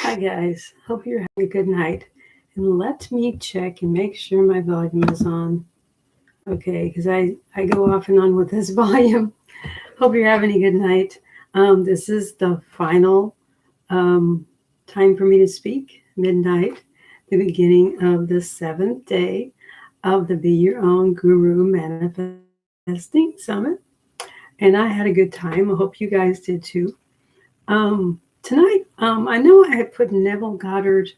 Hi guys, hope you're having a good night. And let me check and make sure my volume is on. Okay, because I go off and on with this volume. Hope you're having a good night. This is the final um, time for me to speak, midnight, the beginning of the seventh day of the Be Your Own Guru Manifesting Summit. And I had a good time. I hope you guys did too. Tonight, I know I had put Neville Goddard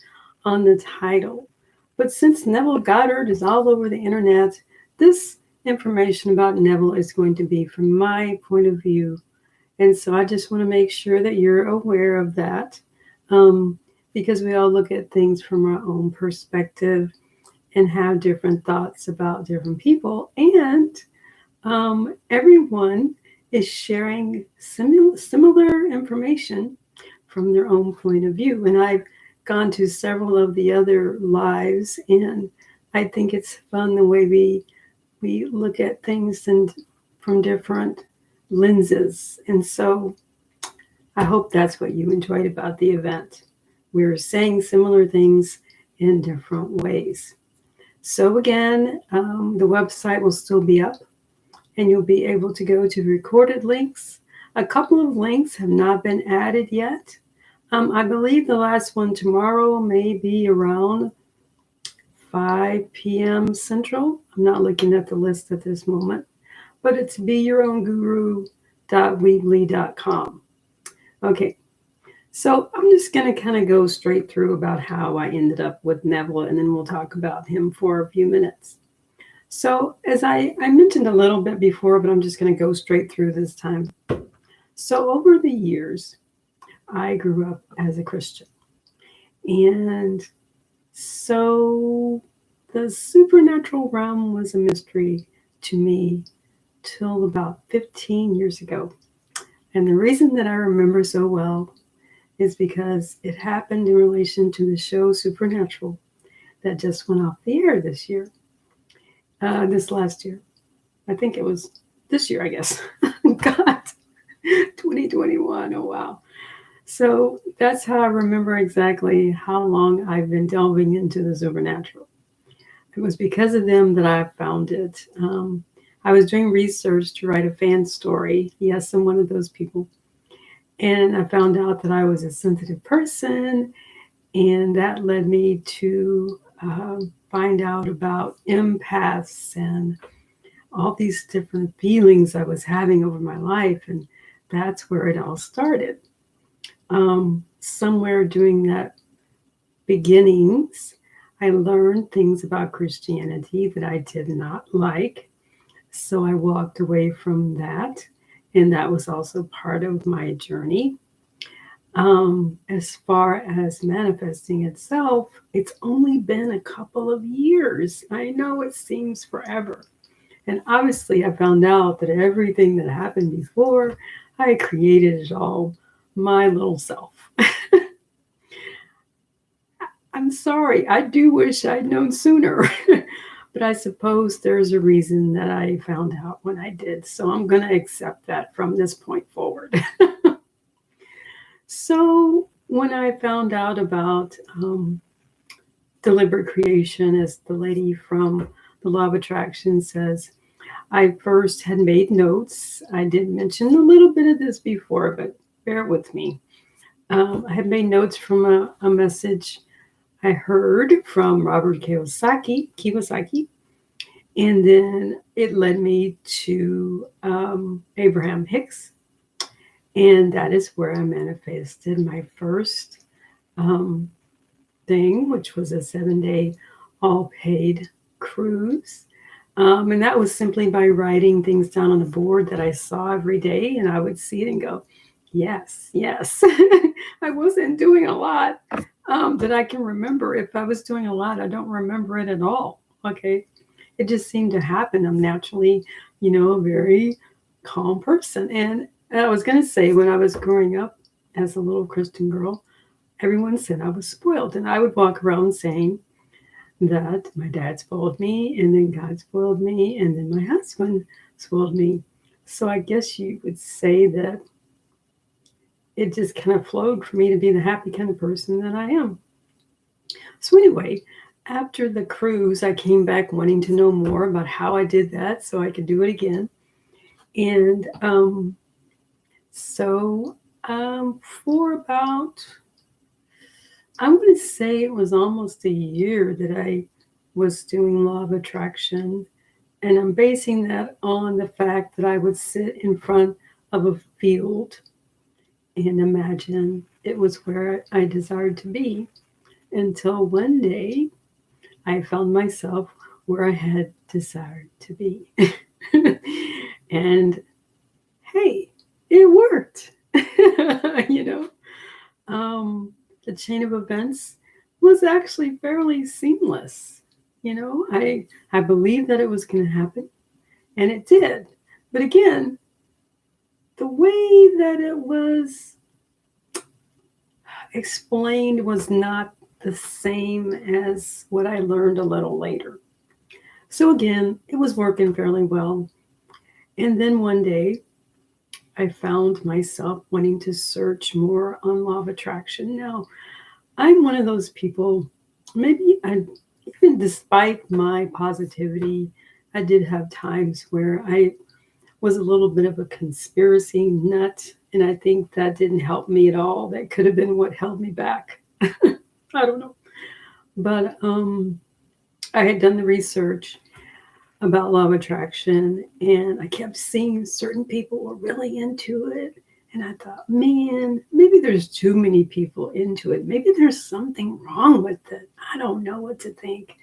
on the title, but since Neville Goddard is all over the internet, this information about Neville is going to be from my point of view. And so I just want to make sure that you're aware of that um, because we all look at things from our own perspective and have different thoughts about different people. And everyone is sharing similar information from their own point of view. And I've gone to several of the other lives, and I think it's fun the way we look at things and from different lenses. And so I hope that's what you enjoyed about the event. We're saying similar things in different ways. So again, the website will still be up and you'll be able to go to recorded links. A couple of links have not been added yet. I believe the last one tomorrow may be around 5 p.m. Central. I'm not looking at the list at this moment, but it's beyourown.guru.weebly.com. Okay, so I'm just going to kind of go straight through about how I ended up with Neville, and then we'll talk about him for a few minutes. So as I mentioned a little bit before, but I'm just going to go straight through this time. So over the years, I grew up as a Christian. And so the supernatural realm was a mystery to me till about 15 years ago. And the reason that I remember so well is because it happened in relation to the show Supernatural that just went off the air this year. This last year. I think it was this year, I guess. God, 2021. Oh, wow. So that's how I remember exactly how long I've been delving into the supernatural. It was because of them that I found it. I was doing research to write a fan story. Yes, I'm one of those people. And I found out that I was a sensitive person, and that led me to find out about empaths and all these different feelings I was having over my life. And that's where it all started. Somewhere during that beginnings, I learned things about Christianity that I did not like. So I walked away from that. And that was also part of my journey. As far as manifesting itself, it's only been a couple of years. I know it seems forever. And obviously, I found out that everything that happened before, I created it all my little self. I'm sorry. I do wish I'd known sooner. But I suppose there's a reason that I found out when I did. So I'm going to accept that from this point forward. So when I found out about deliberate creation, as the lady from the Law of Attraction says, I first had made notes. I did mention a little bit of this before, but bear with me. I had made notes from a message I heard from Robert Kiyosaki, and then it led me to Abraham Hicks, and that is where I manifested my first thing, which was a 7-day all-paid cruise. And that was simply by writing things down on the board that I saw every day, and I would see it and go, yes, yes. I wasn't doing a lot that I can remember. If I was doing a lot, I don't remember it at all. Okay. It just seemed to happen. I'm naturally, a very calm person. And I was going to say, when I was growing up as a little Christian girl, everyone said I was spoiled. And I would walk around saying that my dad spoiled me, and then God spoiled me, and then my husband spoiled me. So I guess you would say that it just kind of flowed for me to be the happy kind of person that I am. So anyway, after the cruise, I came back wanting to know more about how I did that so I could do it again. And so for about, I'm going to say it was almost a year that I was doing law of attraction. And I'm basing that on the fact that I would sit in front of a field and imagine it was where I desired to be, until one day I found myself where I had desired to be. And hey, it worked. you know, the chain of events was actually fairly seamless. I believed that it was going to happen, and it did. But again, the way that it was explained was not the same as what I learned a little later. So again, it was working fairly well. And then one day, I found myself wanting to search more on law of attraction. Now, I'm one of those people, even despite my positivity, I did have times where I was a little bit of a conspiracy nut. And I think that didn't help me at all. That could have been what held me back. I don't know. But I had done the research about law of attraction, and I kept seeing certain people were really into it. And I thought, man, maybe there's too many people into it. Maybe there's something wrong with it. I don't know what to think.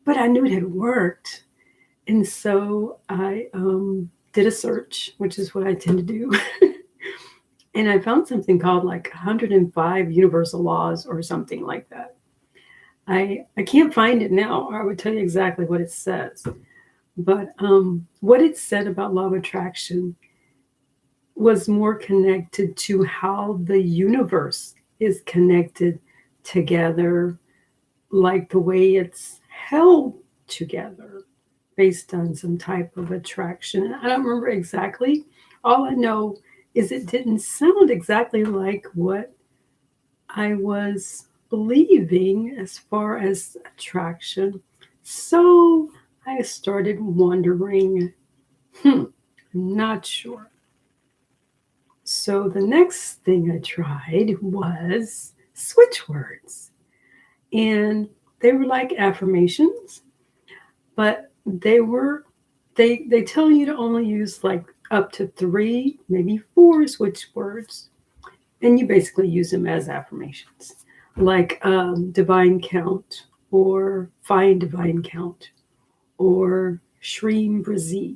But I knew it had worked. And so I did a search, which is what I tend to do. And I found something called like 105 universal laws or something like that. I can't find it now, or I would tell you exactly what it says. But what it said about law of attraction was more connected to how the universe is connected together, like the way it's held together based on some type of attraction. I don't remember exactly. All I know is it didn't sound exactly like what I was believing as far as attraction. So I started wondering, I'm not sure. So the next thing I tried was switch words. And they were like affirmations, but they tell you to only use like up to 3, maybe 4 switch words. And you basically use them as affirmations, like divine count, or find divine count, or Shreem Brazil.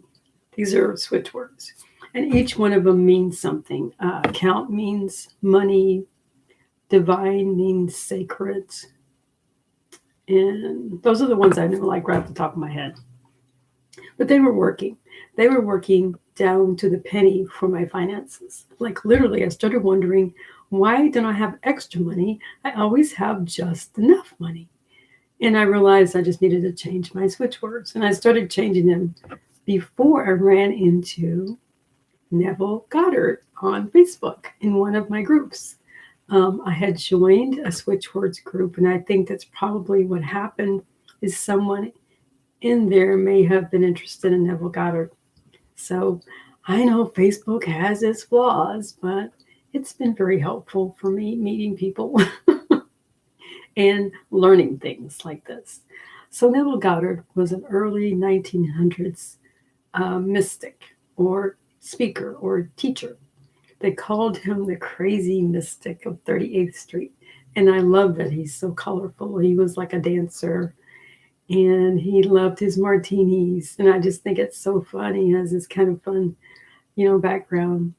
These are switch words. And each one of them means something. Count means money. Divine means sacred. And those are the ones I know like right off the top of my head. But they were working. They were working down to the penny for my finances. Like literally, I started wondering, why don't I have extra money? I always have just enough money. And I realized I just needed to change my switch words. And I started changing them before I ran into Neville Goddard on Facebook in one of my groups. I had joined a switch words group, and I think that's probably what happened, is someone in there may have been interested in Neville Goddard. So I know Facebook has its flaws, but it's been very helpful for me meeting people and learning things like this. So Neville Goddard was an early 1900s mystic or speaker or teacher. They called him the crazy mystic of 38th Street. And I love that he's so colorful. He was like a dancer, and he loved his martinis. And I just think it's so fun. He has this kind of fun, background.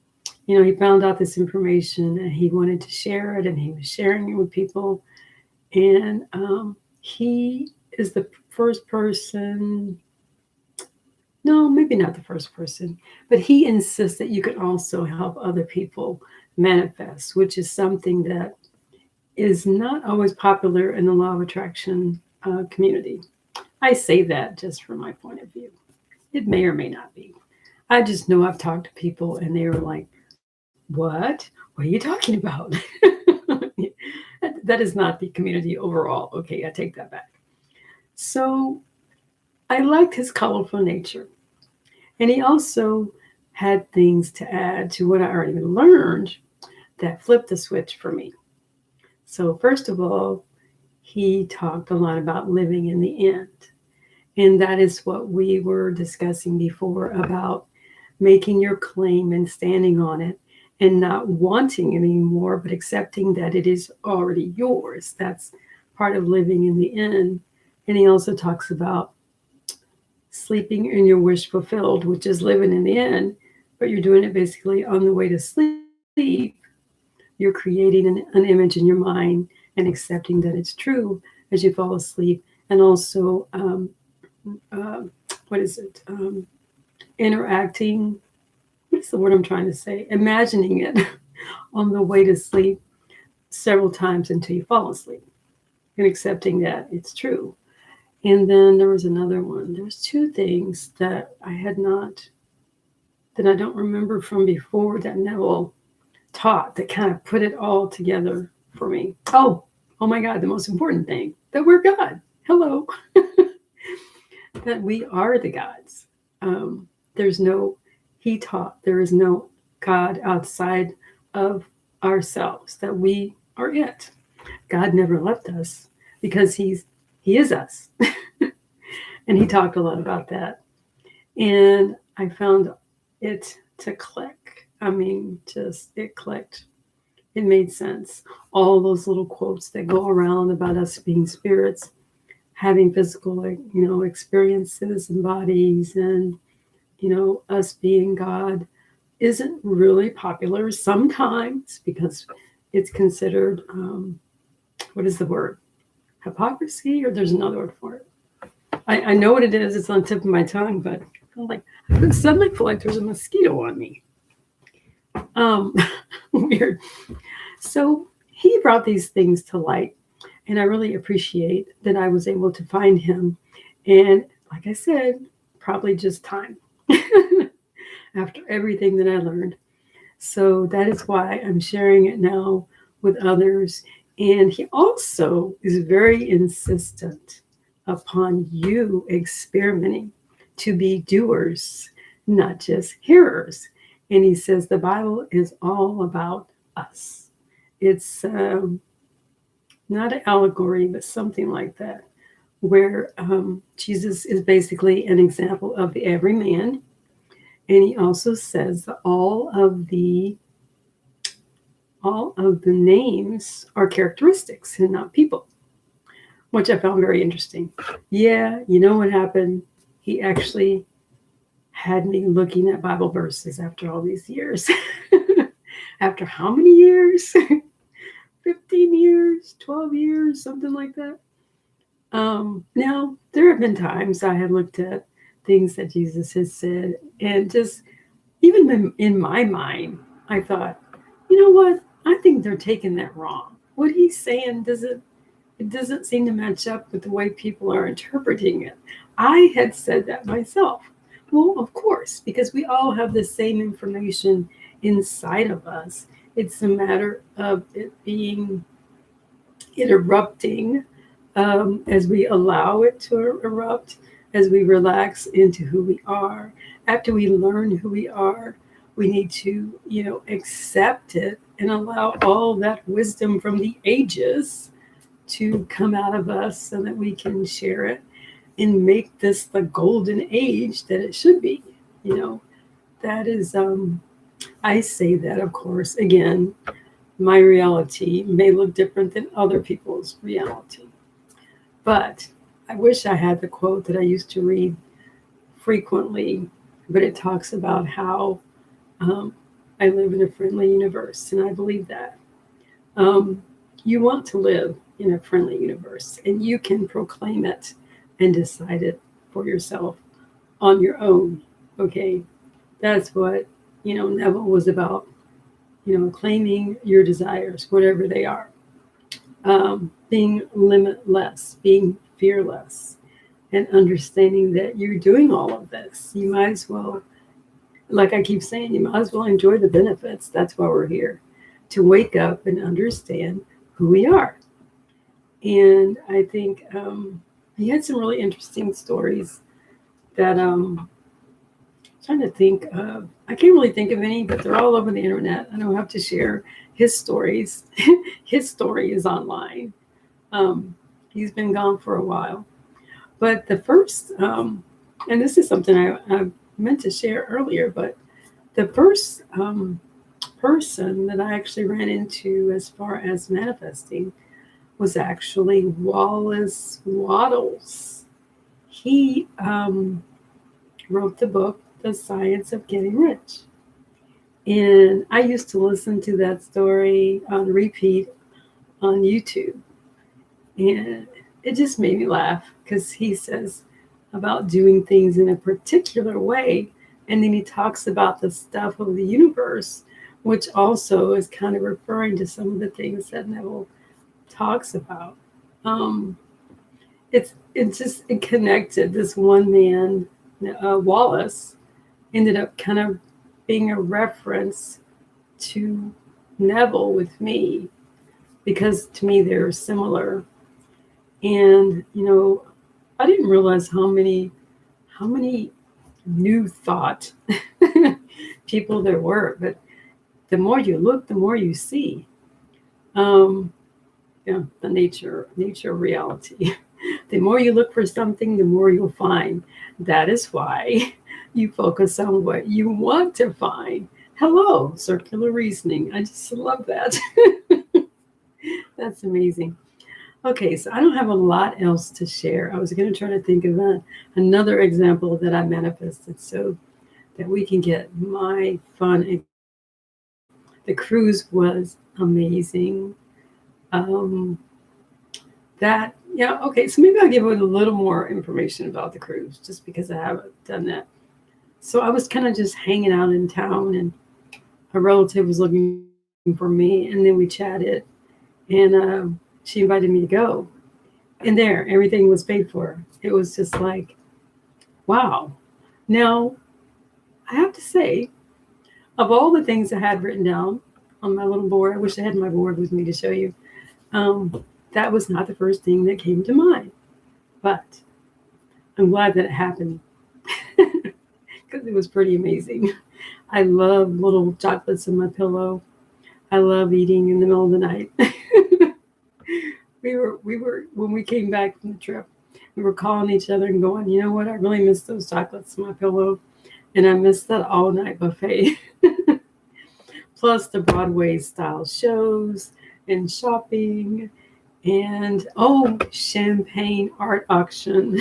He found out this information and he wanted to share it, and he was sharing it with people. And he is the first person, no, maybe not the first person, but he insists that you can also help other people manifest, which is something that is not always popular in the law of attraction community. I say that just from my point of view. It may or may not be. I just know I've talked to people and they were like, What? What are you talking about? That is not the community overall. Okay, I take that back. So I liked his colorful nature. And he also had things to add to what I already learned that flipped the switch for me. So, first of all, he talked a lot about living in the end. And that is what we were discussing before about making your claim and standing on it and not wanting it anymore, but accepting that it is already yours. That's part of living in the end. And he also talks about sleeping in your wish fulfilled, which is living in the end, but you're doing it basically on the way to sleep. You're creating an image in your mind and accepting that it's true as you fall asleep. And also, uh, what is it? Interacting. What's the word I'm trying to say? Imagining it on the way to sleep several times until you fall asleep and accepting that it's true. And then there was another one. There was two things that I had not, that I don't remember from before that Neville taught that kind of put it all together for me. Oh my God, the most important thing that we're God. Hello. That we are the gods. There's no, he taught, there is no God outside of ourselves, that we are it. God never left us because he is us. And he talked a lot about that. And I found it to click. I mean, just it clicked. It made sense. All those little quotes that go around about us being spirits, having physical, experiences and bodies, and us being God isn't really popular sometimes because it's considered what is the word? Hypocrisy, or there's another word for it. I know what it is. It's on the tip of my tongue, but I'm like, I suddenly feel like there's a mosquito on me. Um, Weird. So he brought these things to light, and I really appreciate that I was able to find him. And like I said, probably just time after everything that I learned. So that is why I'm sharing it now with others. And he also is very insistent upon you experimenting to be doers, not just hearers. And he says the Bible is all about us. It's not an allegory, but something like that, where Jesus is basically an example of the everyman. And he also says that all of the names are characteristics and not people, which I found very interesting. Yeah, you know what happened? He actually had me looking at Bible verses after all these years. After how many years? 15 years, 12 years, something like that. Now, there have been times I have looked at things that Jesus has said, and just even in my mind, I thought, you know what? I think they're taking that wrong. What he's saying doesn't seem to match up with the way people are interpreting it. I had said that myself. Well, of course, because we all have the same information inside of us. It's a matter of it erupting as we allow it to erupt, as we relax into who we are. After we learn who we are, we need to, accept it and allow all that wisdom from the ages to come out of us so that we can share it and make this the golden age that it should be. That is, I say that, of course, again, my reality may look different than other people's reality. But I wish I had the quote that I used to read frequently, but it talks about how I live in a friendly universe, and I believe that. Um, you want to live in a friendly universe, and you can proclaim it and decide it for yourself on your own. Okay, that's what Neville was about. Claiming your desires, whatever they are, being limitless, being fearless, and understanding that you're doing all of this. You might as well like I keep saying, you might as well enjoy the benefits. That's why we're here, to wake up and understand who we are. And I think he had some really interesting stories that trying to think of. I can't really think of any, but they're all over the internet. I don't have to share his stories. His story is online. He's been gone for a while. But the first, and this is something I meant to share earlier, but the first person that I actually ran into as far as manifesting was actually Wallace Waddles. He wrote the book, The Science of Getting Rich. And I used to listen to that story on repeat on YouTube. And it just made me laugh because he says about doing things in a particular way. And then he talks about the stuff of the universe, which also is kind of referring to some of the things that Neville talks about. Um, it connected. This one man, Wallace, ended up kind of being a reference to Neville with me, because to me they're similar. And I didn't realize how many new thought people there were. But the more you look, the more you see. Um, the nature of reality. The more you look for something, the more you'll find. That is why you focus on what you want to find. Hello, circular reasoning. I just love that. That's amazing. Okay, so I don't have a lot else to share. I was going to try to think of another example that I manifested so that we can get my fun. The cruise was amazing. Um, okay, so maybe I'll give it a little more information about the cruise just because I haven't done that. So I was kind of just hanging out in town, and a relative was looking for me, and then we chatted, and she invited me to go. And there, everything was paid for. It was just like, wow. Now, I have to say, of all the things I had written down on my little board, I wish I had my board with me to show you. That was not the first thing that came to mind. But I'm glad that it happened because it was pretty amazing. I love little chocolates in my pillow. I love eating in the middle of the night. we were when we came back from the trip, we were calling each other and going, you know what? I really miss those chocolates in my pillow, and I miss that all night buffet. Plus the Broadway style shows and shopping, and champagne art auction.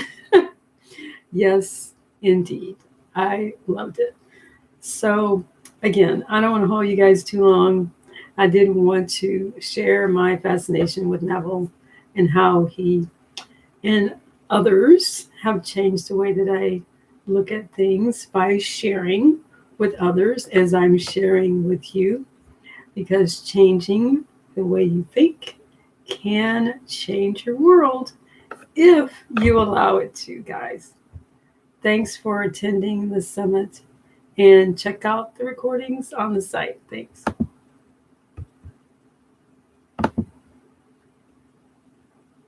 Yes, indeed. I loved it. So, again, I don't want to hold you guys too long. I did want to share my fascination with Neville and how he and others have changed the way that I look at things by sharing with others as I'm sharing with you, because changing the way you think can change your world if you allow it to, guys. Thanks for attending the summit, and check out the recordings on the site. Thanks.